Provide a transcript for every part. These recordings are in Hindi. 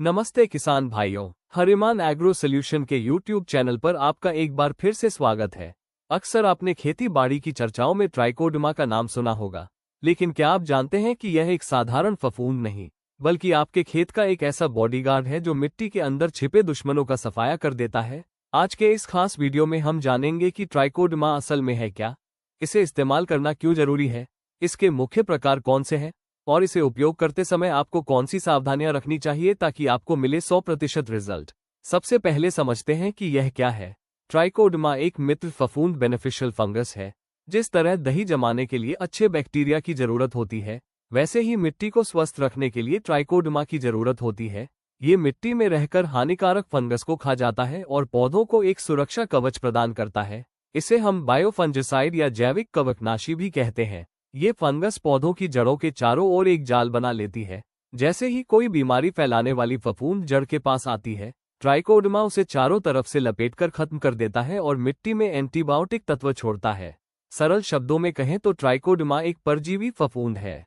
नमस्ते किसान भाइयों, हरिमान एग्रो सोल्यूशन के यूट्यूब चैनल पर आपका एक बार फिर से स्वागत है। अक्सर आपने खेती बाड़ी की चर्चाओं में ट्राइकोडर्मा का नाम सुना होगा, लेकिन क्या आप जानते हैं कि यह एक साधारण फफूंद नहीं, बल्कि आपके खेत का एक ऐसा बॉडीगार्ड है जो मिट्टी के अंदर छिपे दुश्मनों का सफाया कर देता है। आज के इस खास वीडियो में हम जानेंगे कि ट्राइकोडर्मा असल में है क्या, इसे इस्तेमाल करना क्यों जरूरी है, इसके मुख्य प्रकार कौन से हैं, और इसे उपयोग करते समय आपको कौन सी सावधानियां रखनी चाहिए ताकि आपको मिले 100% रिजल्ट। सबसे पहले समझते हैं कि यह क्या है। ट्राइकोडर्मा एक मित्र फफूंद बेनिफिशियल फंगस है। जिस तरह दही जमाने के लिए अच्छे बैक्टीरिया की जरूरत होती है, वैसे ही मिट्टी को स्वस्थ रखने के लिए ट्राइकोडर्मा की जरूरत होती है। ये मिट्टी में रहकर हानिकारक फंगस को खा जाता है और पौधों को एक सुरक्षा कवच प्रदान करता है। इसे हम बायोफंजिसाइड या जैविक कवकनाशी भी कहते हैं। ये फंगस पौधों की जड़ों के चारों ओर एक जाल बना लेती है। जैसे ही कोई बीमारी फैलाने वाली फफूंद जड़ के पास आती है, ट्राइकोडर्मा उसे चारों तरफ से लपेटकर खत्म कर देता है और मिट्टी में एंटीबायोटिक तत्व छोड़ता है। सरल शब्दों में कहें तो ट्राइकोडर्मा एक परजीवी फफूंद है।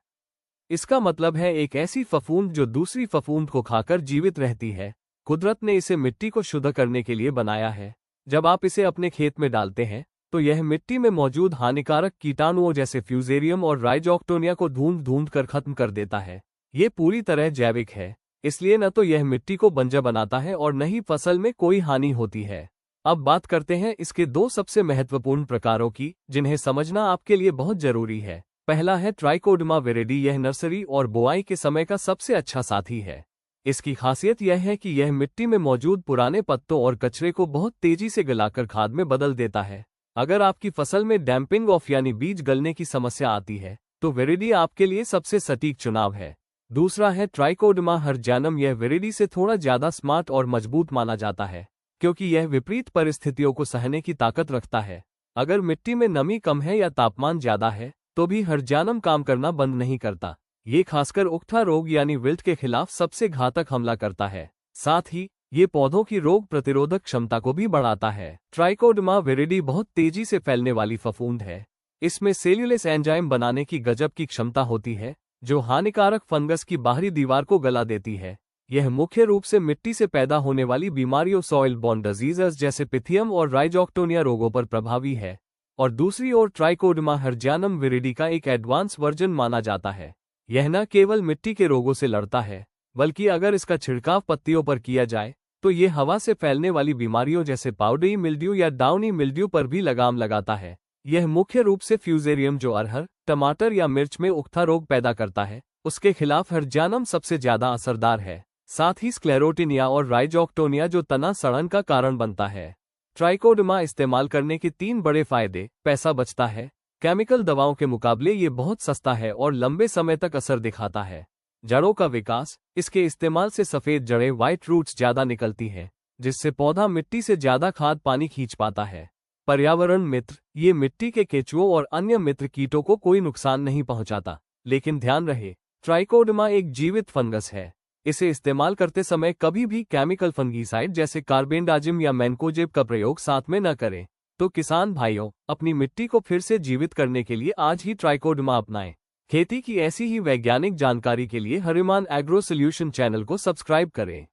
इसका मतलब है एक ऐसी फफूंद जो दूसरी फफूंद को खाकर जीवित रहती है। कुदरत ने इसे मिट्टी को शुद्ध करने के लिए बनाया है। जब आप इसे अपने खेत में डालते हैं तो यह मिट्टी में मौजूद हानिकारक कीटाणुओं जैसे फ्यूजेरियम और राइजोक्टोनिया को ढूंढ कर खत्म कर देता है। ये पूरी तरह जैविक है, इसलिए न तो यह मिट्टी को बंजर बनाता है और न ही फसल में कोई हानि होती है। अब बात करते हैं इसके दो सबसे महत्वपूर्ण प्रकारों की, जिन्हें समझना आपके लिए बहुत जरूरी है। पहला है ट्राइकोडर्मा विरिडी। यह नर्सरी और बोआई के समय का सबसे अच्छा साथी है। इसकी खासियत यह है कि यह मिट्टी में मौजूद पुराने पत्तों और कचरे को बहुत तेजी से गलाकर खाद में बदल देता है। अगर आपकी फसल में डैम्पिंग ऑफ यानी बीज गलने की समस्या आती है, तो विरिडी आपके लिए सबसे सटीक चुनाव है। दूसरा है ट्राइकोडर्मा हर्जानम। यह विरिडी से थोड़ा ज्यादा स्मार्ट और मजबूत माना जाता है, क्योंकि यह विपरीत परिस्थितियों को सहने की ताकत रखता है। अगर मिट्टी में नमी कम है या तापमान ज्यादा है, तो भी हर्जानम काम करना बंद नहीं करता। ये खासकर उकठा रोग यानी विल्ट के खिलाफ सबसे घातक हमला करता है। साथ ही ये पौधों की रोग प्रतिरोधक क्षमता को भी बढ़ाता है। ट्राइकोडर्मा विरिडी बहुत तेजी से फैलने वाली फफूंद है। इसमें सेल्यूलेस एंजाइम बनाने की गजब की क्षमता होती है, जो हानिकारक फंगस की बाहरी दीवार को गला देती है। यह मुख्य रूप से मिट्टी से पैदा होने वाली बीमारियों सॉइल बॉर्न डिजीजेस जैसे पिथियम और राइजोक्टोनिया रोगों पर प्रभावी है। और दूसरी ओर ट्राइकोडर्मा हर्जानम विरिडी का एक एडवांस वर्जन माना जाता है। यह न केवल मिट्टी के रोगों से लड़ता है, बल्कि अगर इसका छिड़काव पत्तियों पर किया जाए तो ये हवा से फैलने वाली बीमारियों जैसे पाउडरी मिल्ड्यू या डाउनी मिल्ड्यू पर भी लगाम लगाता है। यह मुख्य रूप से फ्यूजेरियम जो अरहर, टमाटर या मिर्च में उकठा रोग पैदा करता है, उसके खिलाफ हर्जानम सबसे ज्यादा असरदार है। साथ ही स्क्लेरोटिनिया और राइजोक्टोनिया जो तना सड़न का कारण बनता है। ट्राइकोडर्मा इस्तेमाल करने के 3 बड़े फायदे। पैसा बचता है। केमिकल दवाओं के मुकाबले ये बहुत सस्ता है और लंबे समय तक असर दिखाता है। जड़ों का विकास। इसके इस्तेमाल से सफेद जड़ें व्हाइट रूट्स ज्यादा निकलती हैं, जिससे पौधा मिट्टी से ज्यादा खाद पानी खींच पाता है। पर्यावरण मित्र। ये मिट्टी के केंचुओं और अन्य मित्र कीटों को कोई नुकसान नहीं पहुंचाता। लेकिन ध्यान रहे, ट्राइकोडर्मा एक जीवित फंगस है। इसे इस्तेमाल करते समय कभी भी केमिकल फंगीसाइड जैसे कार्बेंडाजिम या मैनकोजेब का प्रयोग साथ में न करें। तो किसान भाइयों, अपनी मिट्टी को फिर से जीवित करने के लिए आज ही ट्राइकोडर्मा अपनाएं। खेती की ऐसी ही वैज्ञानिक जानकारी के लिए हरिमान एग्रो सोल्यूशन चैनल को सब्सक्राइब करें।